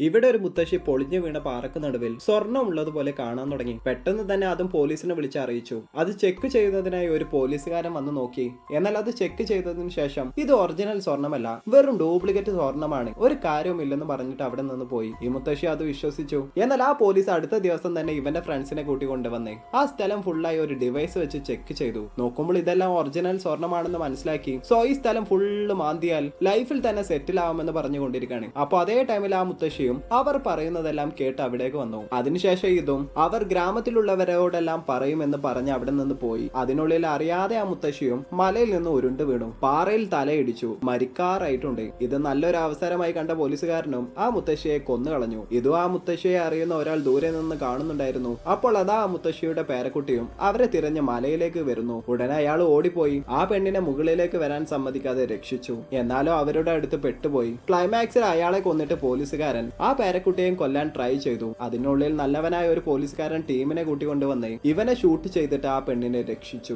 ഇവിടെ ഒരു മുത്തശ്ശി പൊളിഞ്ഞു വീണ പാറക്ക് നടുവിൽ സ്വർണ്ണം ഉള്ളതുപോലെ കാണാൻ തുടങ്ങി. പെട്ടെന്ന് തന്നെ അതും പോലീസിനെ വിളിച്ച് അറിയിച്ചു. അത് ചെക്ക് ചെയ്യുന്നതിനായി ഒരു പോലീസുകാരൻ വന്ന് നോക്കി. എന്നാൽ അത് ചെക്ക് ചെയ്തതിനു ശേഷം ഇത് ഒറിജിനൽ സ്വർണ്ണമല്ല, വെറും ഡ്യൂപ്ലിക്കേറ്റ് സ്വർണ്ണമാണ്, ഒരു കാര്യവുമില്ലെന്ന് പറഞ്ഞിട്ട് അവിടെ നിന്ന് പോയി. ഈ മുത്തശ്ശി അത് വിശ്വസിച്ചു. എന്നാൽ ആ പോലീസ് അടുത്ത ദിവസം തന്നെ ഇവന്റെ ഫ്രണ്ട്സിനെ കൂട്ടി കൊണ്ടുവന്നേ ആ സ്ഥലം ഫുള്ളായി ഒരു ഡിവൈസ് വെച്ച് ചെക്ക് ചെയ്തു. നോക്കുമ്പോൾ ഇതെല്ലാം ഒറിജിനൽ സ്വർണ്ണമാണെന്ന് മനസ്സിലാക്കി. സോ ഈ സ്ഥലം ഫുള്ള് മാന്തിയാൽ ലൈഫിൽ തന്നെ സെറ്റിൽ ആവുമെന്ന് പറഞ്ഞുകൊണ്ടിരിക്കുകയാണ്. അപ്പൊ അതേ ടൈമിൽ ആ മുത്തശ്ശിയും അവർ പറയുന്നതെല്ലാം കേട്ട് അവിടേക്ക് വന്നു. അതിനുശേഷം ഇതും അവർ ഗ്രാമത്തിലുള്ളവരോടെല്ലാം പറയുമെന്ന് പറഞ്ഞ് അവിടെ നിന്ന് പോയി. അതിനുള്ളിൽ അറിയാതെ ആ മുത്തശ്ശിയും മലയിൽ നിന്ന് ഉരുണ്ടു വീണു. പാറയിൽ തലയിടിച്ചു, മരിക്കാറായിട്ടുണ്ട്. ഇത് നല്ലൊരു അവസരമായി കണ്ട പോലീസുകാരനും ആ മുത്തശ്ശിയെ കൊന്നുകളഞ്ഞു. ഇതും ആ മുത്തശ്ശിയെ അറിയുന്ന ഒരാൾ ദൂരെ നിന്ന് കാണുന്നുണ്ടായിരുന്നു. അപ്പോൾ അതാ ആ മുത്തശ്ശിയുടെ പേരക്കുട്ടിയും അവരെ തിരഞ്ഞ് മലയിലേക്ക് വരുന്നു. ഉടനെ അയാൾ ഓടിപ്പോയി ആ പെണ്ണിനെ മുകളിലേക്ക് വരാൻ സമ്മതിക്കാതെ രക്ഷിച്ചു. എന്നാലും അവരുടെ അടുത്ത് പെട്ടുപോയി. ക്ലൈമാക്സിൽ അയാളെ കൊന്നിട്ട് പോലീസുകാരൻ ആ പേരക്കുട്ടിയെയും കൊല്ലാൻ ട്രൈ ചെയ്തു. അതിനുള്ളിൽ നല്ലവനായ ഒരു പോലീസുകാരൻ ടീമിനെ കൂട്ടിക്കൊണ്ടുവന്ന് ഇവനെ ഷൂട്ട് ചെയ്തിട്ട് ആ പെണ്ണിനെ രക്ഷിച്ചു.